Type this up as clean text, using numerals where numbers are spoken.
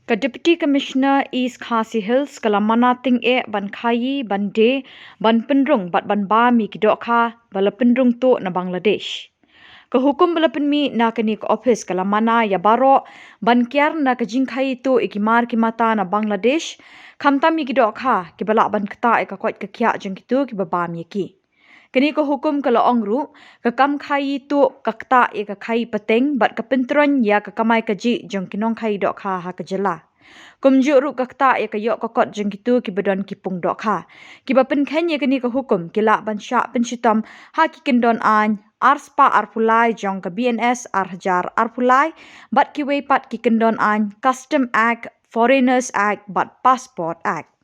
Ka Deputy Commissioner East Khasi Hills kalamana ting ban khayi ban de ban pendrung bat ban ba mi ki Dohkha bala pendrung to na Bangladesh. Ka hukum bala penmi na kani ka office kalamana ya baro ban kiar na ka jingkhai to ikimar ki mata na Bangladesh khamta mi ki Dohkha ki bala ban kata ka kwat ka kya jeng kitu ki ba mi ki. Kini ko hukum kalau ongru ka kam khai tu kakta e ka khai pateng bat ka pentron ya ka kamai ka ji jong kinong khai Dohkha ha ka jela. Kumju ru kakta e ka yok ka kot jeng kitu ki bedon kipung Dohkha. Ki ba pen khen ye kini ko hukum kila ban sya pensitam ha ki kendon an arspa arpulai jong ka BNS arhajar arpulai bat ki wei pat ki kendon an Custom Act, Foreigners Act bat Passport Act.